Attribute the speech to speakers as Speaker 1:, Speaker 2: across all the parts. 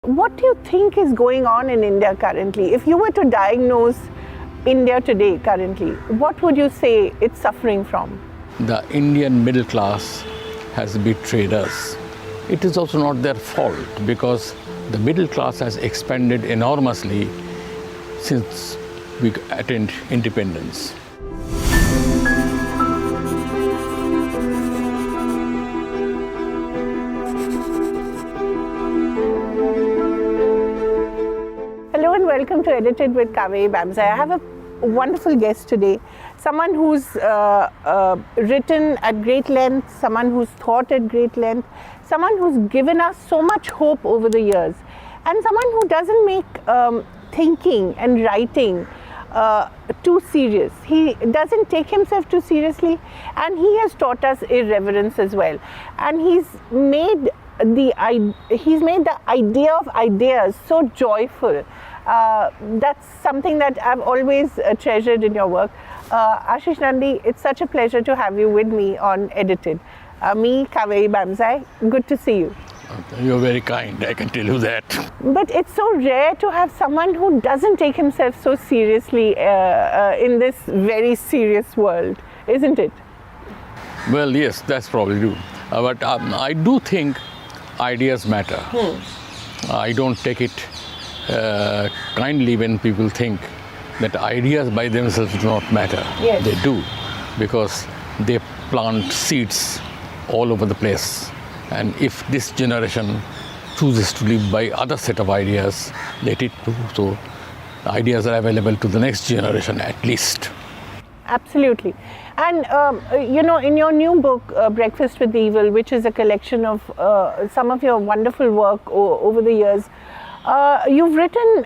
Speaker 1: What do you think is going on in India currently? If you were to diagnose India today currently, what would you say it's suffering from?
Speaker 2: The Indian middle class has betrayed us. It is also not their fault because the middle class has expanded enormously since we attained independence.
Speaker 1: Hello and welcome to Edited with Kaveree Bamzai. I have a wonderful guest today, someone who's written at great length, someone who's thought at great length, someone who's given us so much hope over the years, and someone who doesn't make thinking and writing too serious. He doesn't take himself too seriously, and he has taught us irreverence as well. And he's made the idea of ideas so joyful. That's something that I've always treasured in your work. Ashis Nandy, it's such a pleasure to have you with me on Edited. Me, Kaveree Bamzai, good to see you.
Speaker 2: You're very kind, I can tell you that.
Speaker 1: But it's so rare to have someone who doesn't take himself so seriously in this very serious world, isn't it?
Speaker 2: Well, yes, that's probably true. But I do think ideas matter. I don't take it kindly when people think that ideas by themselves do not matter.
Speaker 1: Yes.
Speaker 2: They do, because they plant seeds all over the place. And if this generation chooses to live by other set of ideas, let it do so. Ideas are available to the next generation at least.
Speaker 1: Absolutely. And, in your new book, Breakfast with Evil, which is a collection of some of your wonderful work over the years, you've written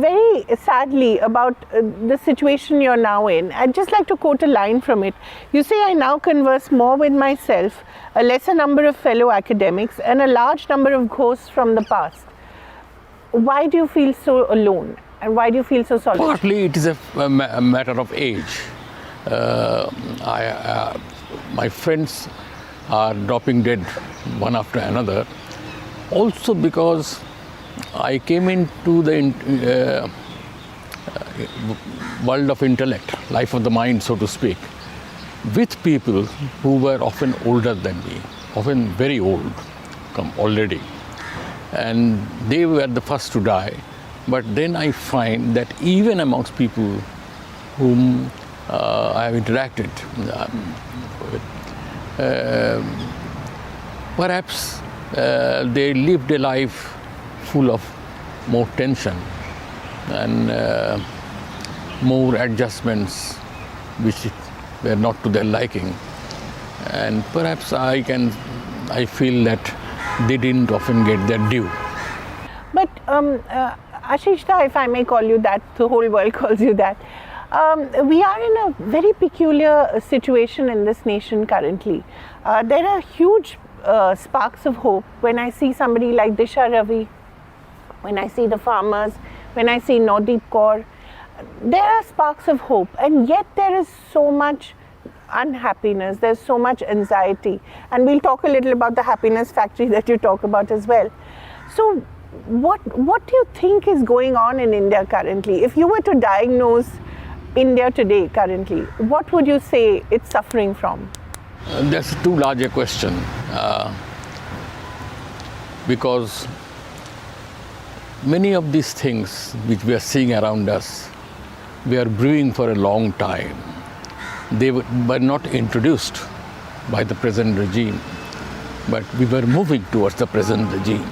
Speaker 1: very sadly about the situation you're now in. I'd just like to quote a line from it. You say, "I now converse more with myself, a lesser number of fellow academics, and a large number of ghosts from the past." Why do you feel so alone? And why do you feel so solitary?
Speaker 2: Partly it is a matter of age. My friends are dropping dead one after another. Also because I came into the world of intellect, life of the mind, so to speak, with people who were often older than me, often very old already. And they were the first to die. But then I find that even amongst people whom I have interacted with, perhaps they lived a life full of more tension and more adjustments which were not to their liking. And perhaps I feel that they didn't often get their due.
Speaker 1: But Ashishta, if I may call you that, the whole world calls you that. We are in a very peculiar situation in this nation currently. There are huge sparks of hope when I see somebody like Disha Ravi, when I see the farmers, when I see Nodeep Kaur. There are sparks of hope, and yet there is so much unhappiness, there's so much anxiety. And we'll talk a little about the happiness factory that you talk about as well. So what do you think is going on in India currently? If you were to diagnose India today currently, what would you say it's suffering from?
Speaker 2: That's too large a question because many of these things which we are seeing around us, we are brewing for a long time. They were not introduced by the present regime, but we were moving towards the present regime.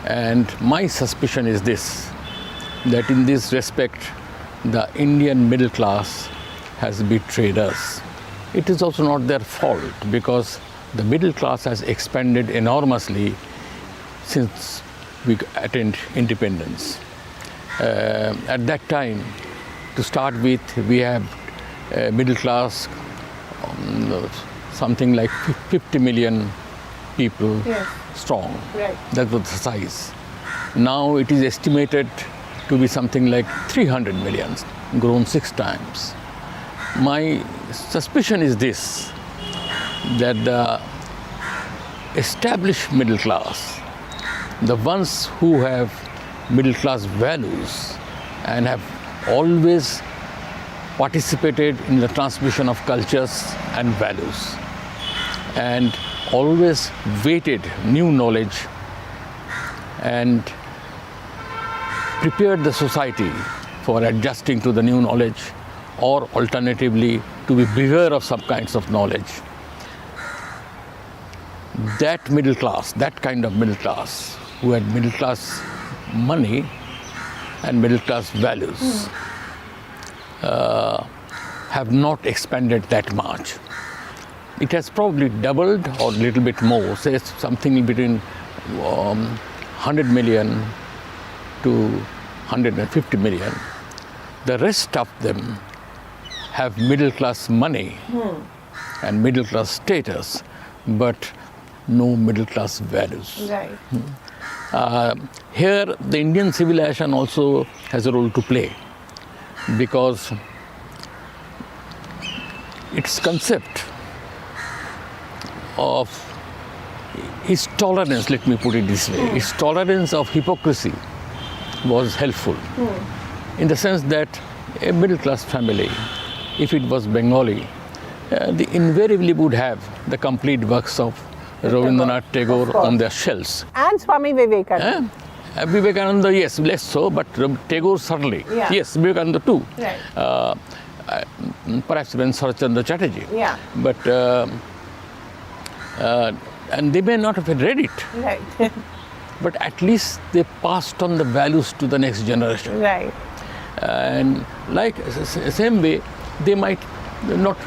Speaker 2: And my suspicion is this, that in this respect, the Indian middle class has betrayed us. It is also not their fault because the middle class has expanded enormously since we attained independence. At that time, to start with, we have a middle class, something like 50 million people strong.
Speaker 1: Right.
Speaker 2: That was the size. Now it is estimated to be something like 300 million, grown 6 times. My suspicion is this, that the established middle class the ones who have middle class values and have always participated in the transmission of cultures and values and always weighted new knowledge and prepared the society for adjusting to the new knowledge, or alternatively to be beware of some kinds of knowledge. That middle class, that kind of middle class, who had middle class money and middle class values, have not expanded that much. It has probably doubled or a little bit more, say something between 100 million to 150 million. The rest of them have middle class money and middle class status, but no middle class values.
Speaker 1: Right.
Speaker 2: Here, the Indian civilization also has a role to play, because its concept of its tolerance, let me put it this way, its tolerance of hypocrisy was helpful, in the sense that a middle class family, if it was Bengali, they invariably would have the complete works of Rabindranath Tagore on their shelves.
Speaker 1: And Swami Vivekananda.
Speaker 2: Vivekananda, yes, less so, but Tagore certainly.
Speaker 1: Yeah.
Speaker 2: Yes, Vivekananda too.
Speaker 1: Right.
Speaker 2: Perhaps even Sarachandra Chatterjee.
Speaker 1: Yeah.
Speaker 2: But, and they may not have read it,
Speaker 1: Right.
Speaker 2: but at least they passed on the values to the next generation.
Speaker 1: Right.
Speaker 2: And like same way, they might not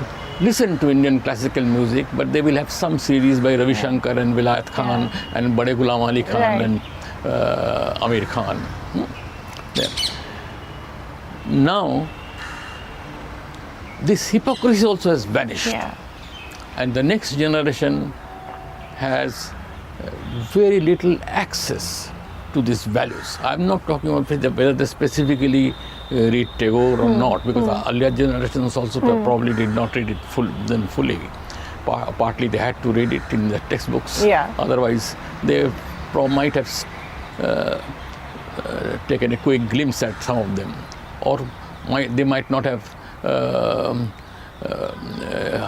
Speaker 2: listen to Indian classical music, but they will have some series by Ravi Shankar and Vilayat Khan and Bade Ghulam Ali Khan and Amir Khan. Yeah. Now, this hypocrisy also has vanished.
Speaker 1: Yeah.
Speaker 2: And the next generation has very little access to these values. I'm not talking about whether they specifically read Tagore or not, because earlier generations also probably did not read it fully. Partly they had to read it in the textbooks.
Speaker 1: Yeah.
Speaker 2: Otherwise, they might have taken a quick glimpse at some of them, or they might not have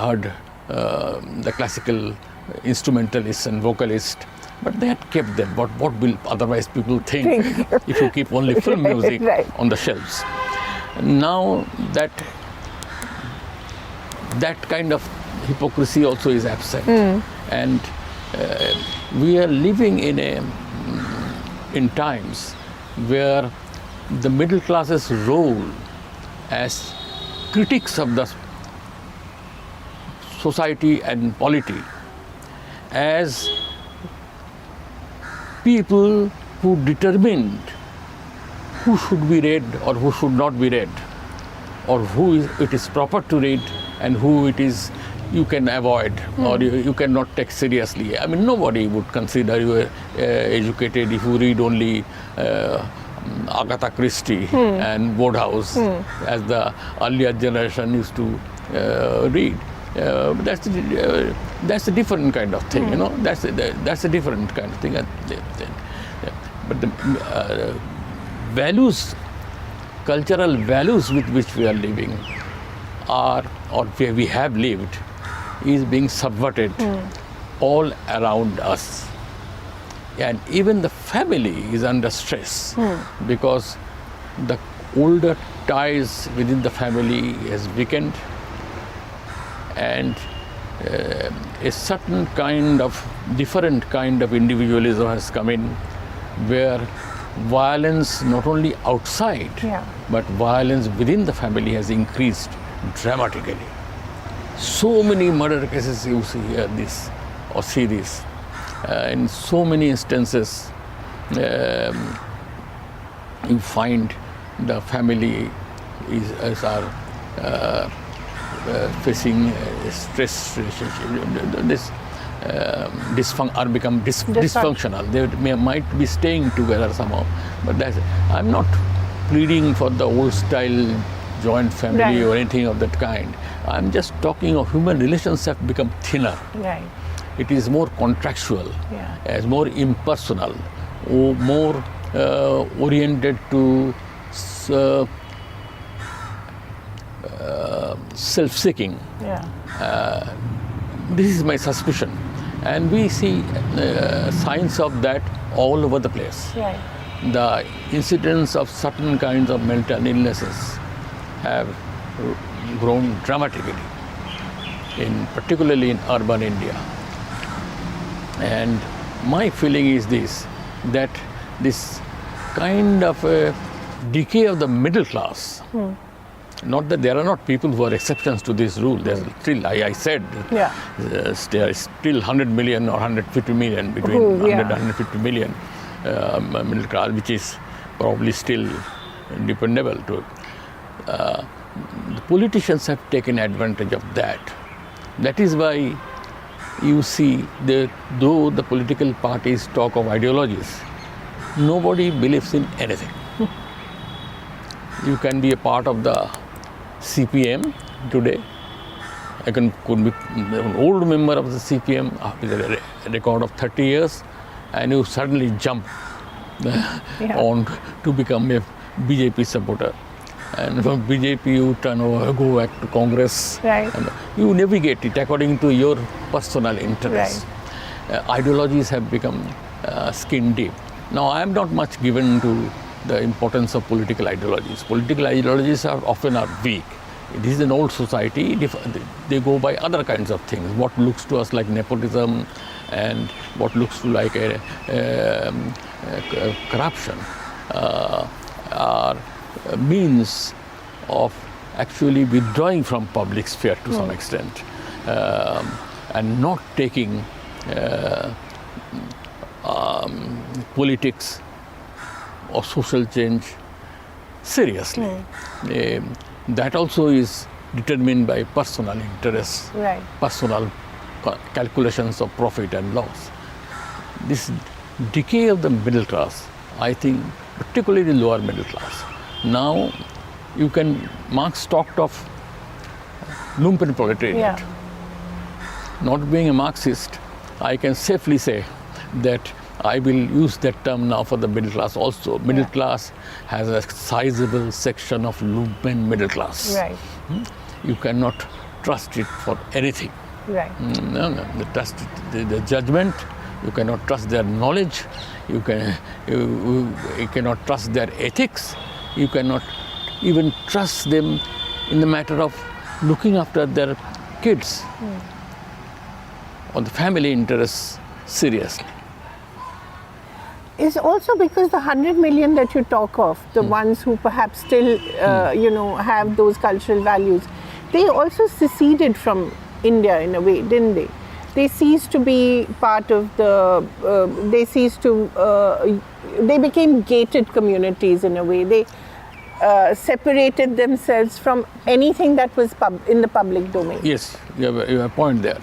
Speaker 2: heard the classical instrumentalists and vocalists, but they had kept them. What will otherwise people think if you keep only film music on the shelves? Now that kind of hypocrisy also is absent, and we are living in times where the middle class's role as critics of the society and polity, as people who determined who should be read or who should not be read, or who it is proper to read and who it is you can avoid or you cannot take seriously. I mean, nobody would consider you educated if you read only Agatha Christie and Wodehouse, as the earlier generation used to read. That's a different kind of thing, you know. That's a different kind of thing. But the values, cultural values with which we are living, or where we have lived, is being subverted all around us. And even the family is under stress because the older ties within the family has weakened, and a certain kind of different kind of individualism has come in, where violence not only outside but violence within the family has increased dramatically. So many murder cases you see this or see this. In so many instances, you find the family is facing stress relationship. Are become dysfunctional. They might be staying together somehow, but I'm not pleading for the old style joint family or anything of that kind. I'm just talking of human relations have become thinner.
Speaker 1: Right.
Speaker 2: It is more contractual, as more impersonal, more oriented to self-seeking.
Speaker 1: Yeah.
Speaker 2: This is my suspicion, and we see signs of that all over the place.
Speaker 1: Right.
Speaker 2: The incidence of certain kinds of mental illnesses have grown dramatically, particularly in urban India. And my feeling is that this kind of a decay of the middle class, not that there are not people who are exceptions to this rule. There's still, I said, there is still 100 million or 150 million, between 100 and 150 million middle class, which is probably still dependable to. The politicians have taken advantage of that. That is why you see, though the political parties talk of ideologies, nobody believes in anything. You can be a part of the CPM today. I could be an old member of the CPM with a record of 30 years, and you suddenly jump on to become a BJP supporter. And from BJP you turn over, go back to Congress.
Speaker 1: Right.
Speaker 2: And you navigate it according to your personal interests.
Speaker 1: Right.
Speaker 2: Ideologies have become skin deep. Now, I am not much given to the importance of political ideologies. Political ideologies often are weak. It is an old society. They go by other kinds of things. What looks to us like nepotism and what looks to like a corruption are means of actually withdrawing from public sphere to some extent and not taking politics or social change seriously. That also is determined by personal interests, personal calculations of profit and loss. This decay of the middle class, I think, particularly the lower middle class. Now, Marx talked of lumpen proletariat. Not being a Marxist, I can safely say that I will use that term now for the middle class also. Middle class has a sizable section of lumpen middle class.
Speaker 1: Right.
Speaker 2: You cannot trust it for anything.
Speaker 1: Right.
Speaker 2: No. The judgment, you cannot trust their knowledge, you cannot trust their ethics, you cannot even trust them in the matter of looking after their kids or the family interests seriously.
Speaker 1: Is also because the 100 million that you talk of, the ones who perhaps still, have those cultural values, they also seceded from India in a way, didn't they? They ceased to be part of they became gated communities in a way. They separated themselves from anything that was in the public domain.
Speaker 2: Yes, you have a point there.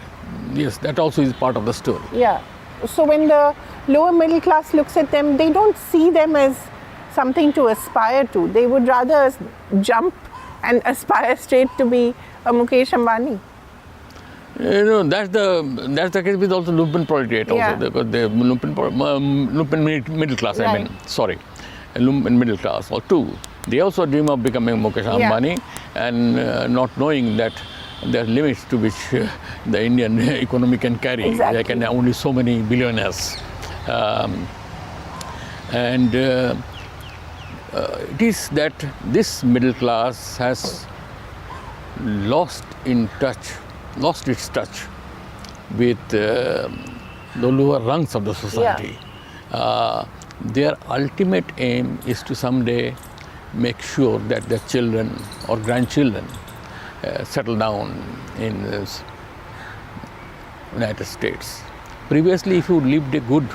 Speaker 2: Yes, that also is part of the story.
Speaker 1: Yeah. So when the lower middle class looks at them, they don't see them as something to aspire to. They would rather jump and aspire straight to be a Mukesh Ambani.
Speaker 2: That's the case with also lumpen proletariat also, because the lumpen middle class, lumpen middle class or two. They also dream of becoming Mukesh Ambani and not knowing that there are limits to which the Indian economy can carry.
Speaker 1: Exactly.
Speaker 2: There can only so many billionaires. It is that this middle class has lost its touch with the lower rungs of the society. Their ultimate aim is to someday make sure that their children or grandchildren settle down in the United States. Previously, if you lived a good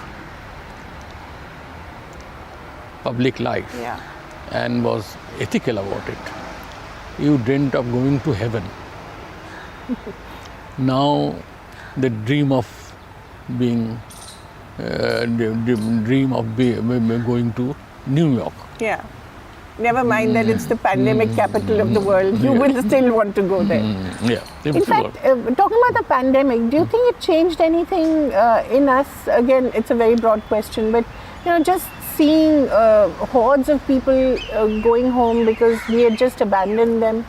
Speaker 2: public life and was ethical about it, you dreamt of going to heaven. Now, the dream of going to New York.
Speaker 1: Yeah. Never mind that it's the pandemic capital of the world. You will still want to go there. In fact, talking about the pandemic, do you think it changed anything in us? Again, it's a very broad question, but just seeing hordes of people going home because we had just abandoned them.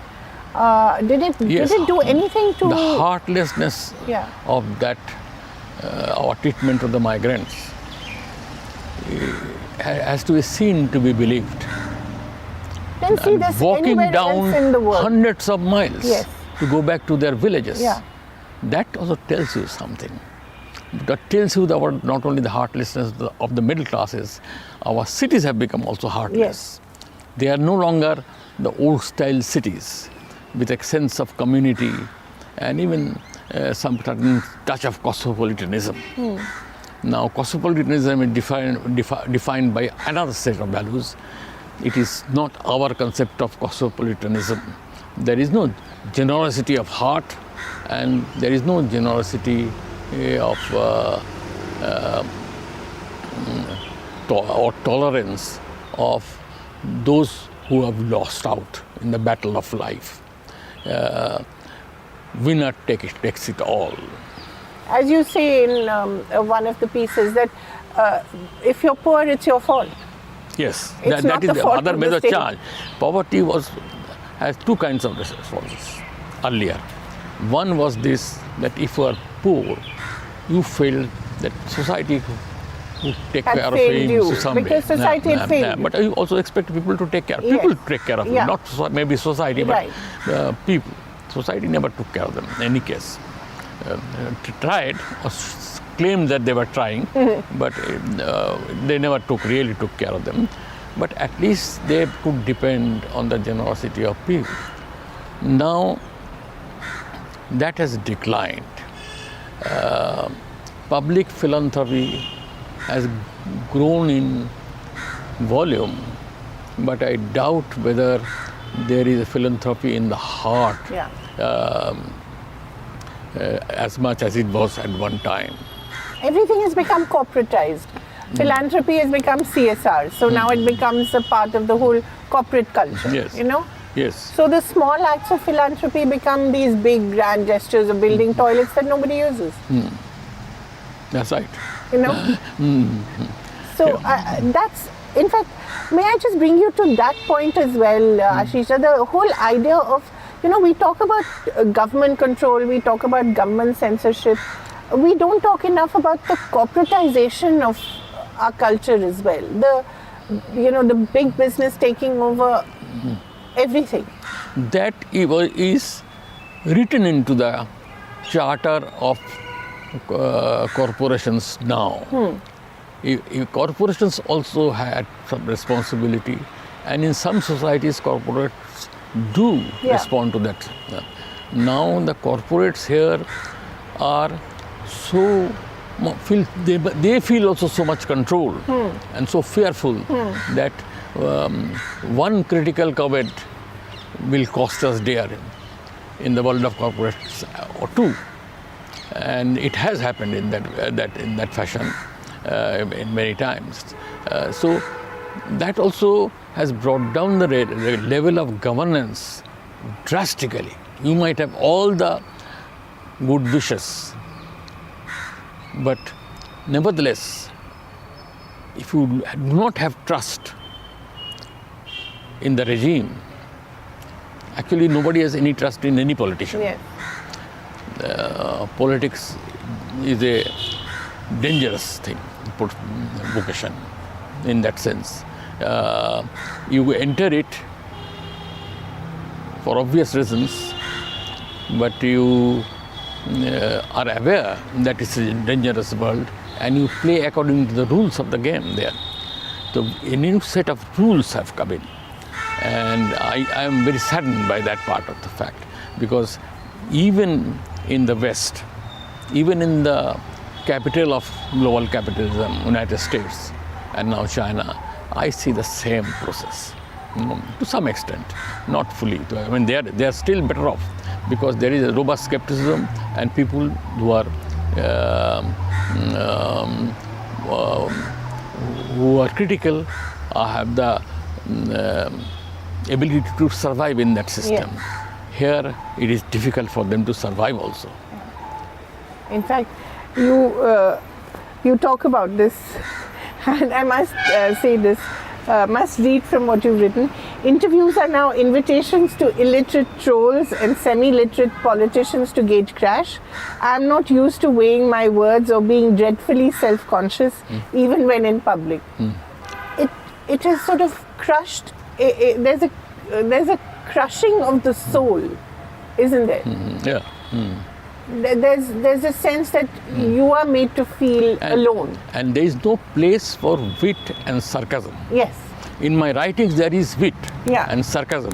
Speaker 1: Did it do anything to...
Speaker 2: The heartlessness of that, our treatment of the migrants has to be seen to be believed.
Speaker 1: Then see this
Speaker 2: walking
Speaker 1: anywhere
Speaker 2: down
Speaker 1: else in the world.
Speaker 2: hundreds of miles to go back to their villages.
Speaker 1: Yeah.
Speaker 2: That also tells you something. That tells you that not only the heartlessness of the middle classes, our cities have become also heartless.
Speaker 1: Yes.
Speaker 2: They are no longer the old style cities with a sense of community and even some certain touch of cosmopolitanism. Now, cosmopolitanism is defined by another set of values. It is not our concept of cosmopolitanism. There is no generosity of heart, and there is no generosity of or tolerance of those who have lost out in the battle of life. Winner takes it all.
Speaker 1: As you say in one of the pieces, that if you're poor, it's your fault.
Speaker 2: Yes,
Speaker 1: It's not
Speaker 2: that is
Speaker 1: the
Speaker 2: the
Speaker 1: fault
Speaker 2: other
Speaker 1: of the
Speaker 2: major
Speaker 1: state.
Speaker 2: charge. Poverty has two kinds of responses earlier. One was this, that if you are poor, you feel that society would take
Speaker 1: Had
Speaker 2: care of
Speaker 1: failed
Speaker 2: you
Speaker 1: you,
Speaker 2: some way.
Speaker 1: because society had failed you.
Speaker 2: But you also expect people to take care.
Speaker 1: Yes.
Speaker 2: People take care of you, not maybe society, but people. Society never took care of them in any case. Tried or claimed that they were trying, but they never really took care of them. But at least they could depend on the generosity of people. Now that has declined. Public philanthropy has grown in volume, but I doubt whether there is a philanthropy in the heart as much as it was at one time.
Speaker 1: Everything has become corporatized. Philanthropy has become CSR, so now it becomes a part of the whole corporate culture.
Speaker 2: Yes. Yes.
Speaker 1: So the small acts of philanthropy become these big grand gestures of building toilets that nobody uses.
Speaker 2: That's right.
Speaker 1: So that's, in fact, may I just bring you to that point as well, Ashis? The whole idea of, we talk about government control, we talk about government censorship. We don't talk enough about the corporatization of our culture as well. The big business taking over everything.
Speaker 2: That is written into the charter of corporations now. If corporations also had some responsibility, and in some societies corporates do respond to that. Now the corporates here are they feel also so much control and so fearful that one critical comment will cost us dear in the world of corporates or two, and it has happened in that fashion in many times. So that also has brought down the level of governance drastically. You might have all the good wishes, but nevertheless, if you do not have trust in the regime, actually nobody has any trust in any politician. Politics is a dangerous thing, vocation in that sense. You enter it for obvious reasons, but you are aware that it's a dangerous world, and you play according to the rules of the game there. So a new set of rules have come in, and I am very saddened by that part of the fact, because even in the West, even in the capital of global capitalism, United States, and now China, I see the same process. To some extent, not fully. I mean, they are still better off, because there is a robust skepticism, and people who are critical have the ability to survive in that system. Here, it is difficult for them to survive also.
Speaker 1: In fact, you talk about this And I must say this, must read from what you've written. Interviews are now invitations to illiterate trolls and semi-literate politicians to gauge crash. I'm not used to weighing my words or being dreadfully self-conscious, even when in public. It has sort of crushed. There's a crushing of the soul, isn't there?
Speaker 2: Yeah.
Speaker 1: There's a sense that you are made to feel alone.
Speaker 2: And there is no place for wit and sarcasm.
Speaker 1: Yes.
Speaker 2: In my writings, there is wit
Speaker 1: Yeah.
Speaker 2: and sarcasm.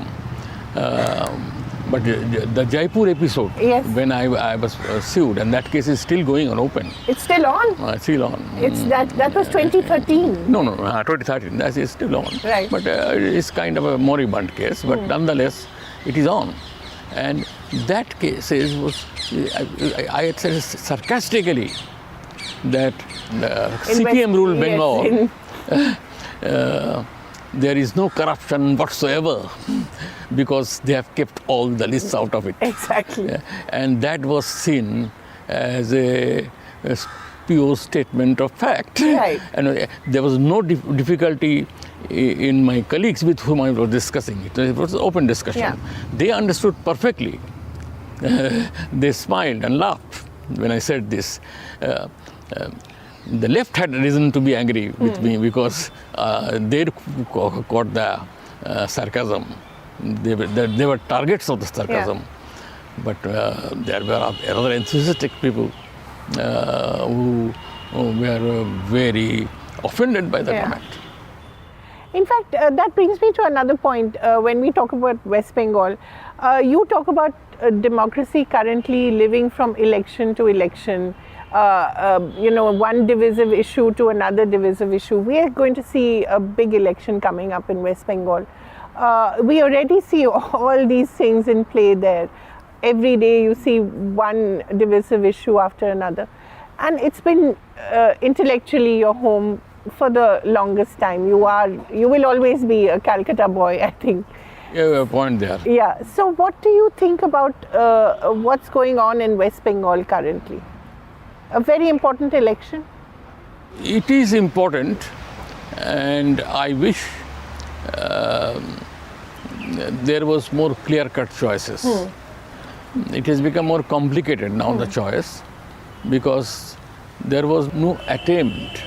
Speaker 2: But the Jaipur episode,
Speaker 1: Yes.
Speaker 2: when I was sued, and that case is still going on open.
Speaker 1: It's still on.
Speaker 2: Still on.
Speaker 1: It's that was 2013.
Speaker 2: No, 2013. That is still on.
Speaker 1: Right.
Speaker 2: But it's kind of a moribund case. But nonetheless, it is on. And that case was, I had said sarcastically that the CPM rule Bengal, there is no corruption whatsoever because they have kept all the lists out of it.
Speaker 1: Exactly.
Speaker 2: And that was seen as a pure statement of fact.
Speaker 1: Right.
Speaker 2: And there was no difficulty in my colleagues with whom I was discussing it. It was an open discussion.
Speaker 1: Yeah.
Speaker 2: They understood perfectly. They smiled and laughed when I said this. The left had reason to be angry with me because they caught the sarcasm. They were targets of the sarcasm.
Speaker 1: Yeah.
Speaker 2: But there were other enthusiastic people who were very offended by the comment.
Speaker 1: In fact, that brings me to another point. When we talk about West Bengal, you talk about democracy currently living from election to election, one divisive issue to another divisive issue. We are going to see a big election coming up in West Bengal. We already see all these things in play there. Every day you see one divisive issue after another. And it's been intellectually your home for the longest time. You will always be a Calcutta boy, I think.
Speaker 2: Yeah, a point there.
Speaker 1: Yeah. So what do you think about what's going on in West Bengal currently? A very important election?
Speaker 2: It is important, and I wish there was more clear-cut choices. It has become more complicated now, the choice, because there was no attempt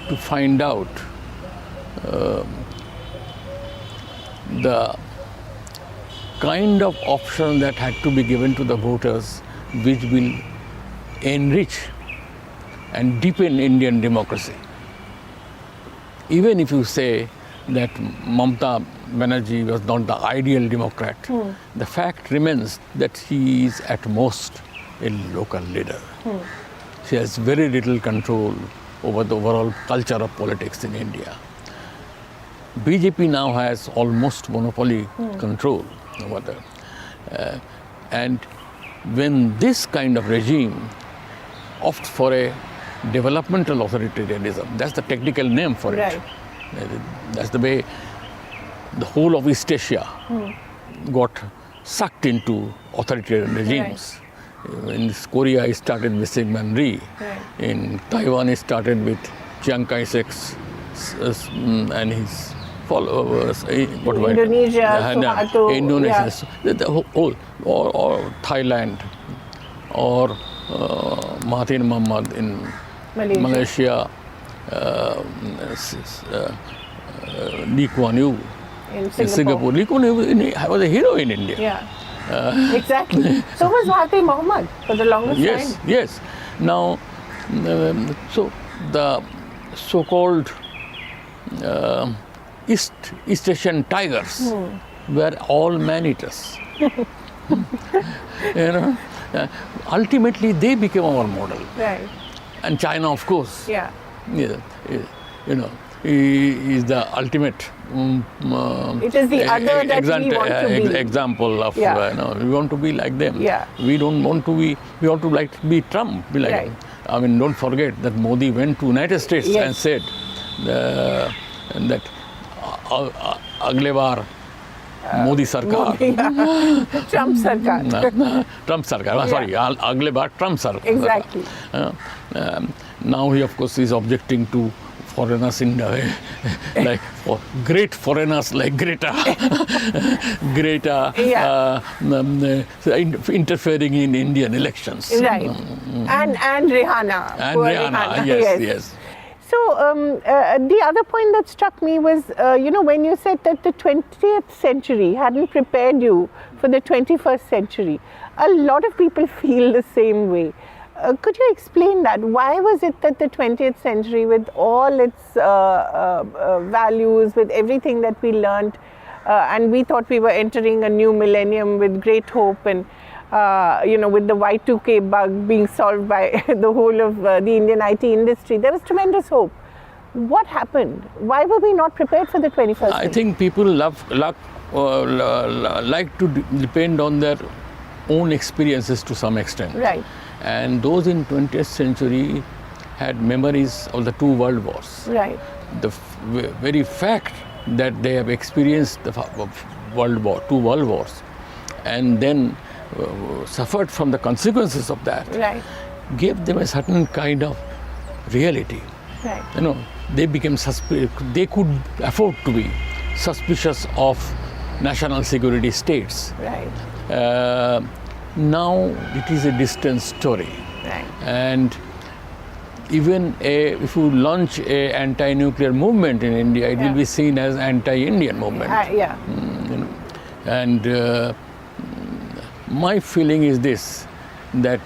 Speaker 2: to find out the kind of option that had to be given to the voters which will enrich and deepen Indian democracy. Even if you say that Mamata Banerjee was not the ideal Democrat, the fact remains that she is at most a local leader. She has very little control over the overall culture of politics in India. BJP now has almost monopoly control over that. And when this kind of regime opts for a developmental authoritarianism, that's the technical name for it.
Speaker 1: Right.
Speaker 2: That's the way the whole of East Asia got sucked into authoritarian regimes. Right. In Korea, it started with Syngman Rhee. Right. In Taiwan, it started with Chiang Kai-shek's and his followers.
Speaker 1: Indonesia,
Speaker 2: Indonesia, the whole, or Thailand, or Mahathir Mohamad in Malaysia, Lee Kuan Yew in Singapore. Lee Kuan Yew was a hero in India.
Speaker 1: Yeah. Exactly. So was Mahathir Mohamad for the longest time.
Speaker 2: Yes. Now, so the so-called East Asian tigers were all man-eaters. Ultimately, they became our model.
Speaker 1: Right.
Speaker 2: And China, of course.
Speaker 1: Yeah.
Speaker 2: Is the ultimate.
Speaker 1: It is the other that we want to be.
Speaker 2: Example of we want to be like them.
Speaker 1: Yeah.
Speaker 2: We don't want to be. We want to be Trump. Be like.
Speaker 1: Right.
Speaker 2: I mean, don't forget that Modi went to United States and said that agle baar Modi Sarkar.
Speaker 1: Trump Sarkar.
Speaker 2: Trump Sarkar. Sorry, agle baar Trump Sarkar.
Speaker 1: Exactly.
Speaker 2: Now he, of course, is objecting to foreigners in like great foreigners like Greta, interfering in Indian elections.
Speaker 1: Right. And Rihanna.
Speaker 2: And
Speaker 1: Poor
Speaker 2: Rihanna, yes.
Speaker 1: So the other point that struck me was, when you said that the 20th century hadn't prepared you for the 21st century, a lot of people feel the same way. Could you explain that? Why was it that the 20th century, with all its values, with everything that we learned, and we thought we were entering a new millennium with great hope, and with the Y2K bug being solved by the whole of the Indian IT industry, there was tremendous hope. What happened? Why were we not prepared for the 21st century?
Speaker 2: I think people like to depend on their own experiences to some extent.
Speaker 1: Right.
Speaker 2: And those in 20th century had memories of the two world wars.
Speaker 1: Right.
Speaker 2: The very fact that they have experienced the two world wars, and then suffered from the consequences of that,
Speaker 1: right,
Speaker 2: gave them a certain kind of reality.
Speaker 1: Right.
Speaker 2: They became they could afford to be suspicious of national security states.
Speaker 1: Right.
Speaker 2: Now it is a distant story.
Speaker 1: Right.
Speaker 2: And even if you launch a anti-nuclear movement in India, it will be seen as anti-Indian movement. And my feeling is this, that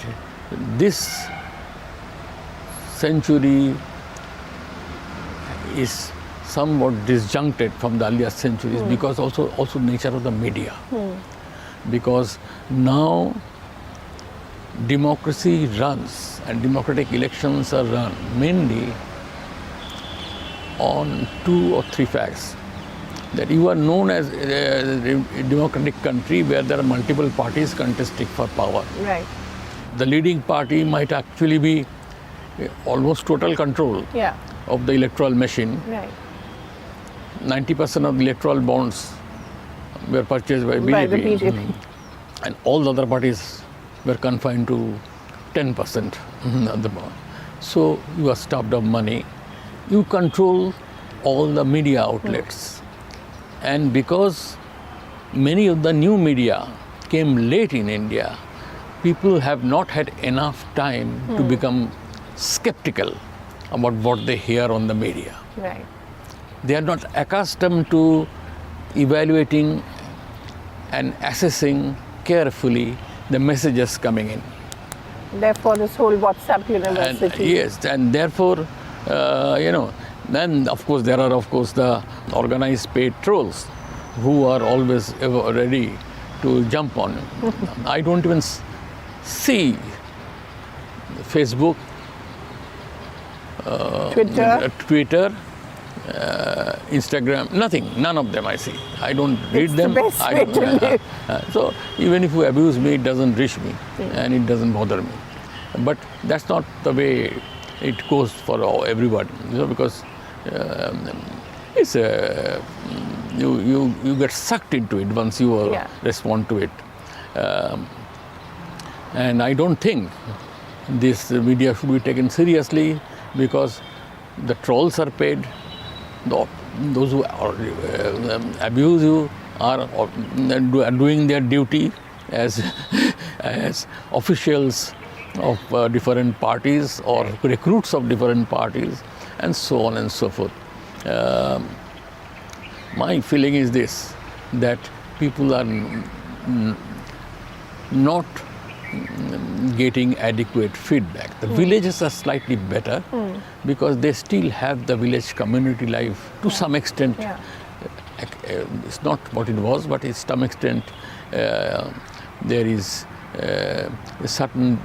Speaker 2: this century is somewhat disjuncted from the earlier centuries because also nature of the media. Because now democracy runs and democratic elections are run mainly on 2 or 3 facts. That you are known as a democratic country where there are multiple parties contesting for power.
Speaker 1: Right.
Speaker 2: The leading party might actually be almost total control of the electoral machine.
Speaker 1: Right.
Speaker 2: 90% of the electoral bonds were purchased by BJP.
Speaker 1: By the BJP.
Speaker 2: And all the other parties were confined to 10% of the bond. So you are starved of money. You control all the media outlets. And because many of the new media came late in India, people have not had enough time to become skeptical about what they hear on the media.
Speaker 1: Right.
Speaker 2: They are not accustomed to evaluating and assessing carefully the messages coming in.
Speaker 1: Therefore, this whole WhatsApp university.
Speaker 2: And therefore, then of course there are the organized paid trolls who are always ready to jump on. I don't even see Facebook, Twitter, Instagram, none of them I see. I don't read them.
Speaker 1: The best way to live.
Speaker 2: So even if you abuse me, it doesn't reach me and it doesn't bother me. But that's not the way it goes for everyone, because it's you get sucked into it once you respond to it. And I don't think this media should be taken seriously, because the trolls are paid. Those who abuse you are doing their duty as officials of different parties or recruits of different parties, and so on and so forth. My feeling is this, that people are not getting adequate feedback. The villages are slightly better because they still have the village community life to some extent. It's not what it was, but to some extent there is a certain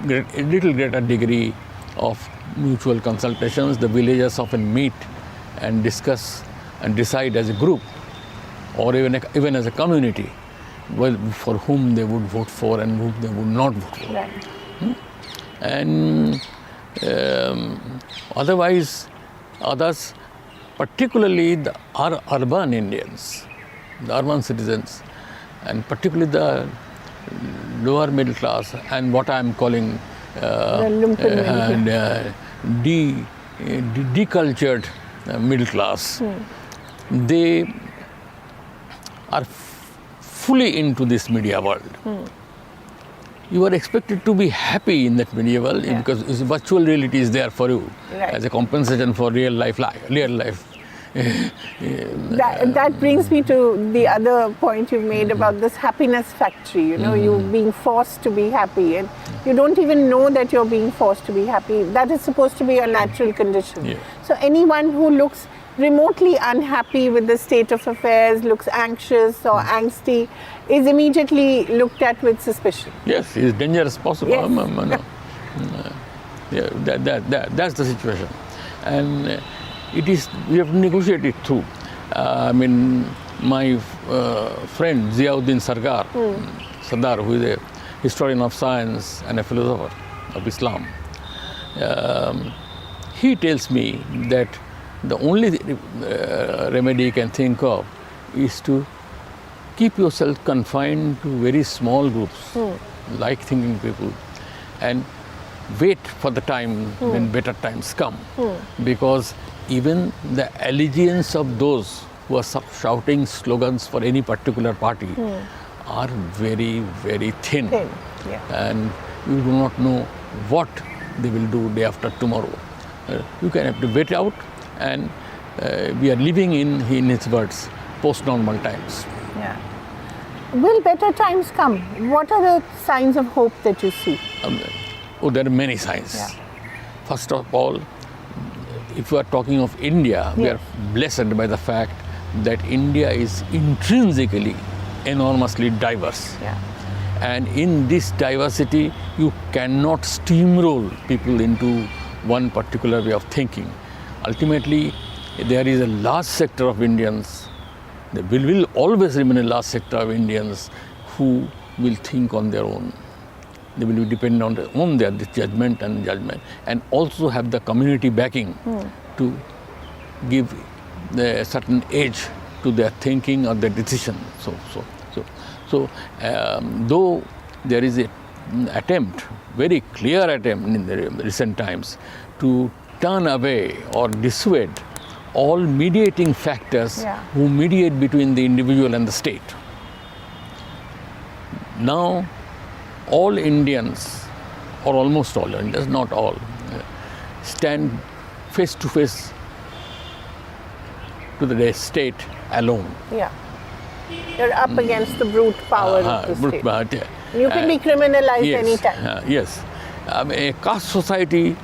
Speaker 2: little greater degree of mutual consultations. The villagers often meet and discuss and decide as a group, or even as a community, for whom they would vote for and whom they would not vote for.
Speaker 1: Right.
Speaker 2: And otherwise, others, particularly our urban Indians, the urban citizens, and particularly the lower middle class, and what I am calling decultured middle class. They are fully into this media world. You are expected to be happy in that media world because virtual reality is there for you as a compensation for real life.
Speaker 1: That brings me to the other point you made about this happiness factory, you being forced to be happy, and you don't even know that you're being forced to be happy. That is supposed to be a natural condition.
Speaker 2: Yeah.
Speaker 1: So anyone who looks remotely unhappy with the state of affairs, looks anxious or angsty, is immediately looked at with suspicion.
Speaker 2: Yes, it's dangerous possible.
Speaker 1: Yes.
Speaker 2: That's the situation. And we have to negotiate it through. My friend Ziauddin Sardar, who is a historian of science and a philosopher of Islam, he tells me that the only remedy you can think of is to keep yourself confined to very small groups, like thinking people, and wait for the time when better times come. Because even the allegiance of those who are shouting slogans for any particular party are very, very thin. And you do not know what they will do day after tomorrow. You can have to wait out, and we are living in his words, post-normal times.
Speaker 1: Yeah. Will better times come? What are the signs of hope that you see?
Speaker 2: There are many signs.
Speaker 1: Yeah.
Speaker 2: First of all, if you are talking of India, we are blessed by the fact that India is intrinsically enormously diverse.
Speaker 1: Yeah.
Speaker 2: And in this diversity, you cannot steamroll people into one particular way of thinking. Ultimately, there is a large sector of Indians, there will always remain a large sector of Indians who will think on their own. They will be dependent on their judgment, and also have the community backing to give a certain edge to their thinking or their decision. So, though there is an attempt, very clear attempt in the recent times, to turn away or dissuade all mediating factors who mediate between the individual and the state. Now, all Indians, or almost all Indians, not all, stand face to face to the state alone.
Speaker 1: Yeah. You're up against the brute power of the state. You can be criminalized anytime.
Speaker 2: Yes. A caste society,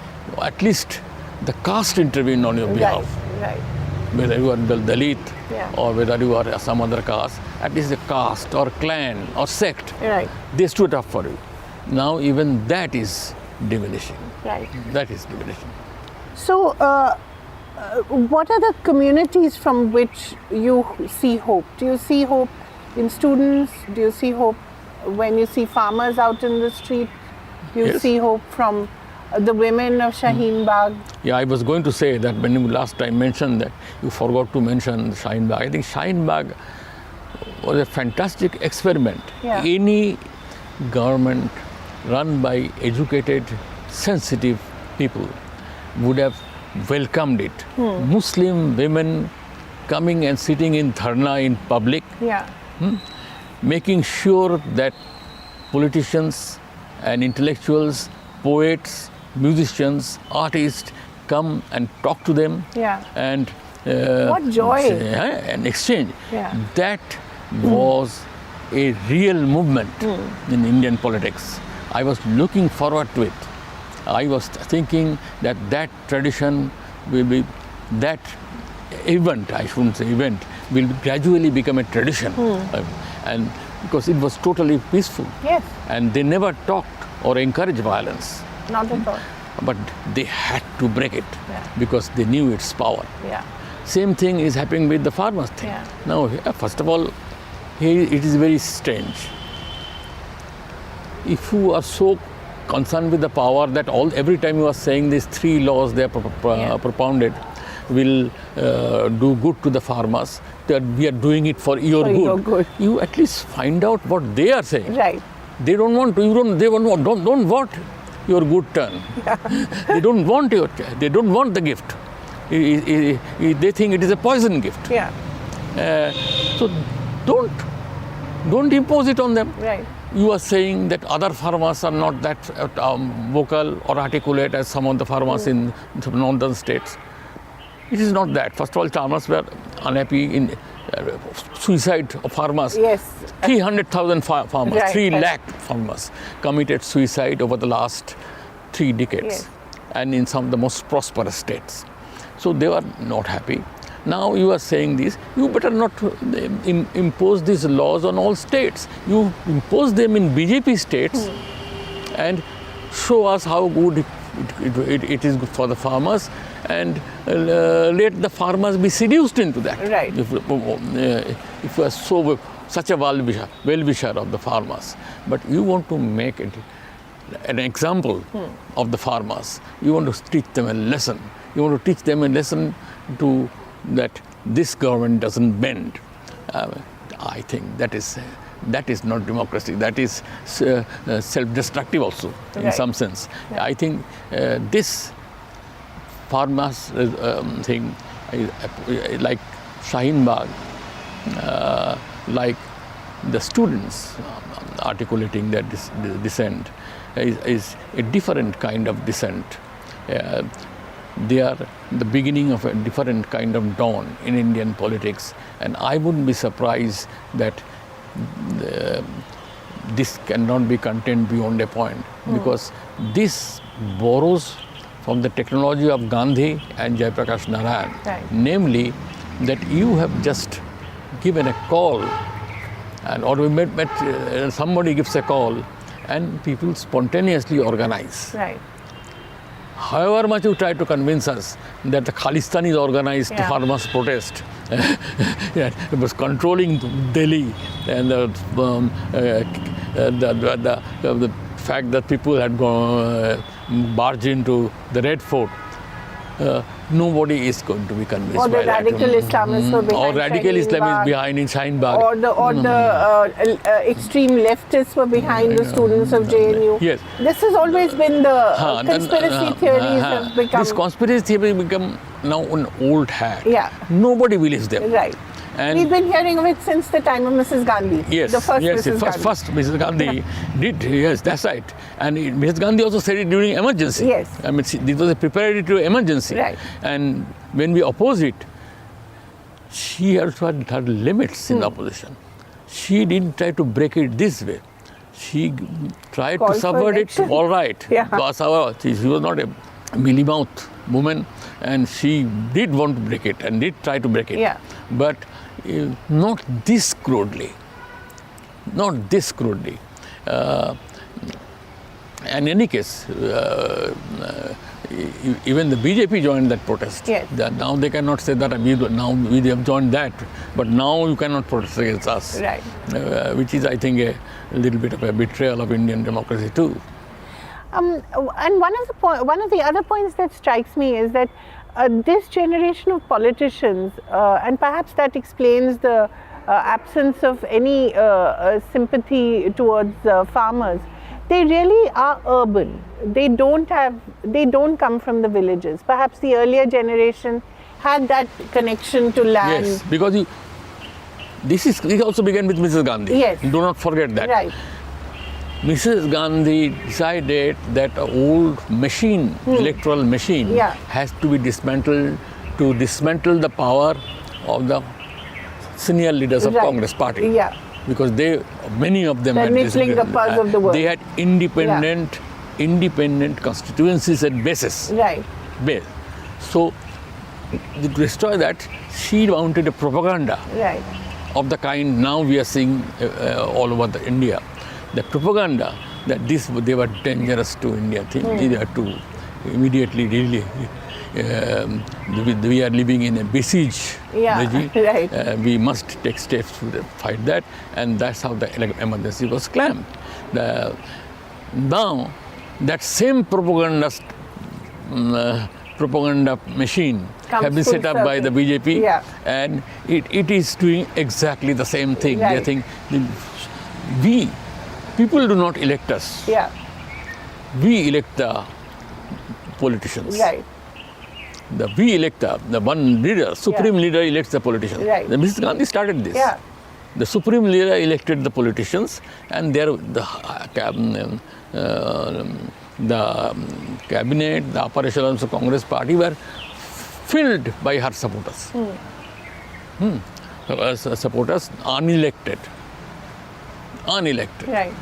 Speaker 2: at least the caste intervene on your behalf.
Speaker 1: Right.
Speaker 2: Whether you are Dalit or whether you are some other caste, at least a caste or clan or sect, they stood up for you. Now even that is diminishing.
Speaker 1: Right.
Speaker 2: That is diminishing.
Speaker 1: So, what are the communities from which you see hope? Do you see hope in students? Do you see hope when you see farmers out in the street? Do you see hope from the women of Shaheen Bagh?
Speaker 2: Yeah, I was going to say that when you last time mentioned that, you forgot to mention Shaheen Bagh. I think Shaheen Bagh was a fantastic experiment.
Speaker 1: Yeah.
Speaker 2: Any government run by educated, sensitive people would have welcomed it. Muslim women coming and sitting in dharna in public, making sure that politicians and intellectuals, poets, musicians, artists come and talk to them and
Speaker 1: what joy
Speaker 2: and exchange. That was a real movement in Indian politics. I was looking forward to it. I was thinking that that tradition will be, that event, I shouldn't say event, will gradually become a tradition. And because it was totally peaceful.
Speaker 1: Yes.
Speaker 2: And they never talked or encouraged violence.
Speaker 1: Not at all.
Speaker 2: But they had to break it because they knew its power. Same thing is happening with the farmers thing. Now, first of all, it is very strange. If you are so concerned with the power that every time you are saying these three laws they are propounded will do good to the farmers, that we are doing it for your good. You at least find out what they are saying.
Speaker 1: Right.
Speaker 2: They don't want to. Don't vote. your good turn. They don't want they don't want the gift. They think it is a poison gift.
Speaker 1: Yeah.
Speaker 2: So don't impose it on them.
Speaker 1: Right.
Speaker 2: You are saying that other farmers are not that vocal or articulate as some of the farmers in the northern states. It is not that. First of all, farmers were unhappy in suicide of farmers.
Speaker 1: Yes.
Speaker 2: 300,000 farmers,
Speaker 1: Right,
Speaker 2: 3
Speaker 1: right.
Speaker 2: lakh farmers committed suicide over the last 3 decades,
Speaker 1: Yes.
Speaker 2: and in some of the most prosperous states. So they were not happy. Now you are saying this, you better not impose these laws on all states. You impose them in BJP states and show us how good it is good for the farmers, and let the farmers be seduced into that.
Speaker 1: Right.
Speaker 2: If you are such a well-wisher of the farmers, but you want to make it an example of the farmers. You want to teach them a lesson. You want to teach them a lesson to that this government doesn't bend. I think that is not democracy. That is self-destructive also, in
Speaker 1: Right.
Speaker 2: some sense.
Speaker 1: Yeah.
Speaker 2: I think this farmers thing, like Shaheen Bagh, like the students articulating their dissent, is a different kind of dissent. They are the beginning of a different kind of dawn in Indian politics, and I wouldn't be surprised that this cannot be contained beyond a point, because this borrows from the technology of Gandhi and Jayaprakash Narayan,
Speaker 1: Right.
Speaker 2: namely that you have just given a call, and or somebody gives a call, and people spontaneously organize.
Speaker 1: Right.
Speaker 2: However much you try to convince us that the Khalistan is organized
Speaker 1: Yeah.
Speaker 2: farmers' protest, it was controlling Delhi, and the fact that people had barged into the Red Fort, nobody is going to be convinced
Speaker 1: Or
Speaker 2: by
Speaker 1: the
Speaker 2: that.
Speaker 1: radical Islamists were behind.
Speaker 2: Or radical
Speaker 1: Shaheen
Speaker 2: Islamists
Speaker 1: Bagh.
Speaker 2: behind in Shaheen Bagh.
Speaker 1: Or the extreme leftists were behind the students of JNU.
Speaker 2: Yes.
Speaker 1: This has always been the conspiracy theories have become.
Speaker 2: This conspiracy theory become now an old hat.
Speaker 1: Yeah.
Speaker 2: Nobody believes them.
Speaker 1: Right.
Speaker 2: And
Speaker 1: We've been hearing of it since the time of Mrs. Gandhi.
Speaker 2: yes,
Speaker 1: The first
Speaker 2: yes,
Speaker 1: Mrs. Gandhi.
Speaker 2: first Mrs. Gandhi did, yes, that's right. And Mrs. Gandhi also said it during emergency.
Speaker 1: Yes.
Speaker 2: I mean, this was a preparatory emergency.
Speaker 1: Right.
Speaker 2: And when we oppose it, she also had her limits in opposition. She didn't try to break it this way. She tried
Speaker 1: Called
Speaker 2: to
Speaker 1: for
Speaker 2: subvert it,
Speaker 1: election.
Speaker 2: all right.
Speaker 1: Yeah.
Speaker 2: She was not a mealy-mouthed woman, and she did want to break it and did try to break it.
Speaker 1: Yeah.
Speaker 2: But not this crudely. Not this crudely. In any case, even the BJP joined that protest.
Speaker 1: Yes.
Speaker 2: Now they cannot say that we have joined that, but now you cannot protest against us.
Speaker 1: Right.
Speaker 2: Which is, I think, a little bit of a betrayal of Indian democracy too.
Speaker 1: And one of the other points that strikes me is that this generation of politicians, and perhaps that explains the absence of any sympathy towards farmers, they really are urban. They don't come from the villages. Perhaps the earlier generation had that connection to land.
Speaker 2: Yes, because this also began with Mrs. Gandhi.
Speaker 1: Yes.
Speaker 2: Do not forget that.
Speaker 1: Right.
Speaker 2: Mrs. Gandhi decided that an old machine, electoral machine,
Speaker 1: Yeah.
Speaker 2: has to be dismantled to dismantle the power of the senior leaders of
Speaker 1: Right.
Speaker 2: Congress party.
Speaker 1: Yeah.
Speaker 2: Because many of them
Speaker 1: The
Speaker 2: had
Speaker 1: Nittling Gappas of the world.
Speaker 2: They had independent constituencies and bases.
Speaker 1: Right.
Speaker 2: Base. So to destroy that, she mounted a propaganda
Speaker 1: Right.
Speaker 2: of the kind now we are seeing all over India. The propaganda that they were dangerous to India. They had to immediately really. We are living in a besiege regime.
Speaker 1: Right.
Speaker 2: We must take steps to fight that, and that's how the emergency was claimed. Now, that same propaganda machine has been set up by the BJP,
Speaker 1: Yeah.
Speaker 2: and it is doing exactly the same thing.
Speaker 1: Right.
Speaker 2: They think people do not elect us.
Speaker 1: Yeah.
Speaker 2: we elect the politicians.
Speaker 1: Right.
Speaker 2: We elect the one leader, supreme leader elects the politicians.
Speaker 1: Right.
Speaker 2: Mrs. Gandhi started this.
Speaker 1: Yeah.
Speaker 2: The supreme leader elected the politicians, and the cabinet, the upper echelons of Congress party were filled by her supporters. Supporters unelected.
Speaker 1: Right.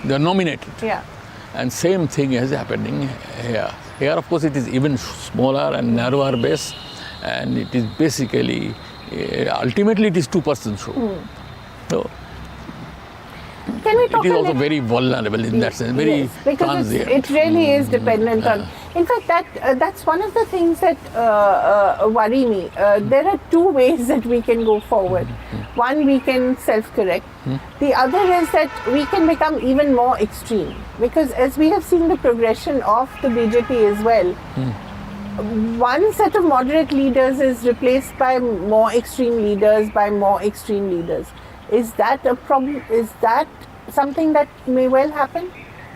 Speaker 2: They are nominated.
Speaker 1: Yeah.
Speaker 2: And same thing is happening here. Here, of course, it is even smaller and narrower base, and it is basically, ultimately, it is two-person show. So,
Speaker 1: Can we talk
Speaker 2: it is also very vulnerable in that sense, very
Speaker 1: because
Speaker 2: transient.
Speaker 1: it really is dependent on. In fact, that's one of the things that worry me. There are two ways that we can go forward. One, we can self-correct. The other is that we can become even more extreme, because as we have seen the progression of the BJP as well, one set of moderate leaders is replaced by more extreme leaders, Is that a problem? Is that something that may well happen?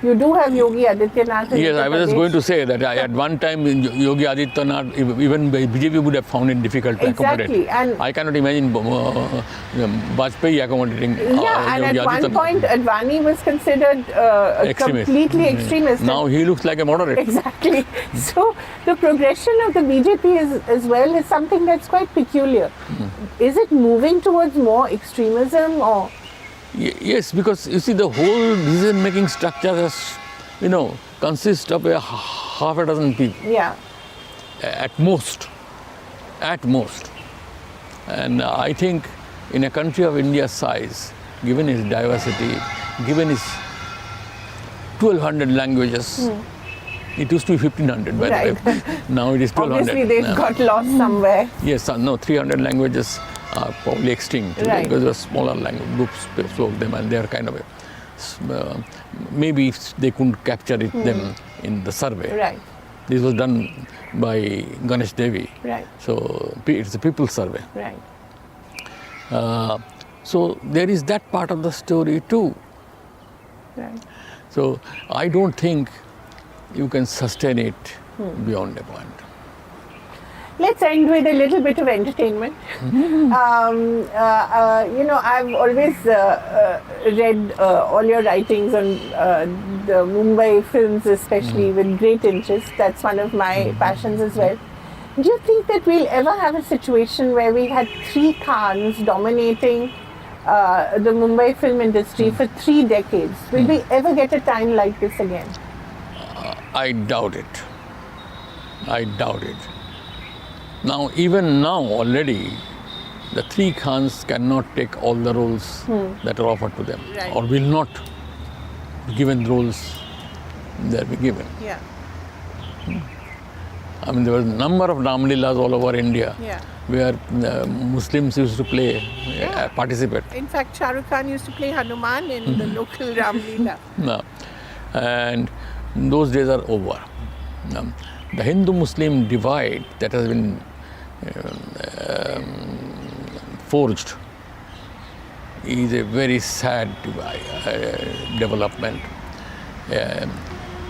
Speaker 1: You do have Yogi Adityanath.
Speaker 2: Yes, I was just going to say that at one time Yogi Adityanath, even BJP would have found it difficult to accommodate.
Speaker 1: And
Speaker 2: I cannot imagine Vajpayee accommodating
Speaker 1: and
Speaker 2: Yogi
Speaker 1: at one
Speaker 2: Adityanath.
Speaker 1: point Advani was considered completely extremist.
Speaker 2: Now he looks like a moderate.
Speaker 1: Exactly. So the progression of the BJP as well is something that's quite peculiar. Is it moving towards more extremism or?
Speaker 2: Yes, because you see the whole decision-making structure has, consists of half a dozen people.
Speaker 1: Yeah.
Speaker 2: At most. And I think in a country of India's size, given its diversity, given its 1,200 languages, it used to be 1,500 by the way. Now it is 1,200.
Speaker 1: Obviously they've got lost somewhere.
Speaker 2: Yes, no, 300 languages are probably extinct because there are smaller language groups spoke them, and they are kind of maybe they couldn't capture them in the survey.
Speaker 1: Right.
Speaker 2: This was done by Ganesh Devi.
Speaker 1: Right.
Speaker 2: So it's a people survey.
Speaker 1: Right.
Speaker 2: So there is that part of the story too.
Speaker 1: Right.
Speaker 2: So I don't think you can sustain it beyond a point.
Speaker 1: Let's end with a little bit of entertainment. I've always read all your writings on the Mumbai films, especially with great interest. That's one of my passions as well. Do you think that we'll ever have a situation where we had three Khans dominating the Mumbai film industry for 3 decades? Will we ever get a time like this again?
Speaker 2: I doubt it. Now, even now already, the three Khans cannot take all the roles that are offered to them, or will not be given the roles that be given.
Speaker 1: Yeah.
Speaker 2: I mean, there was a number of Ramleelas all over India where Muslims used to play, participate.
Speaker 1: In fact, Shah Rukh Khan used to play Hanuman in the local Ramleela.
Speaker 2: No. And those days are over. The Hindu-Muslim divide that has been forged is a very sad development. There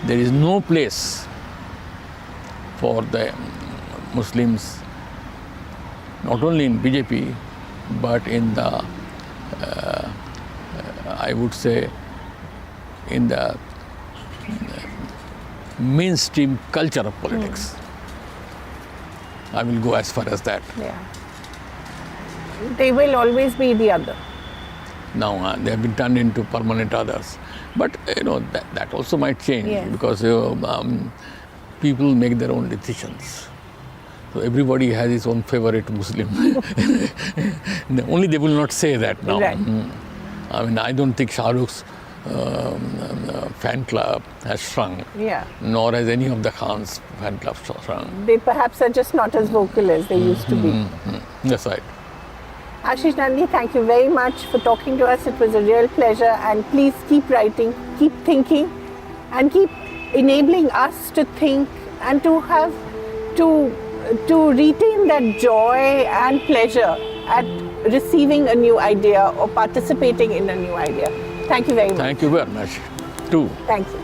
Speaker 2: is no place for the Muslims, not only in BJP, but in the, I would say, in the mainstream culture of politics. I will go as far as that.
Speaker 1: Yeah. They will always be the other.
Speaker 2: Now they have been turned into permanent others. But that also might change because people make their own decisions. So everybody has his own favorite Muslim. Only they will not say that now.
Speaker 1: Right.
Speaker 2: I mean, I don't think Shah Rukh's fan club has shrunk, nor has any of the Khans' fan clubs shrunk.
Speaker 1: They perhaps are just not as vocal as they used to be.
Speaker 2: That's right.
Speaker 1: Ashis Nandy, thank you very much for talking to us. It was a real pleasure, and please keep writing, keep thinking, and keep enabling us to think and to have to retain that joy and pleasure at receiving a new idea or participating in a new idea. Thank you very much.
Speaker 2: Thank you very much, too.
Speaker 1: Thank you.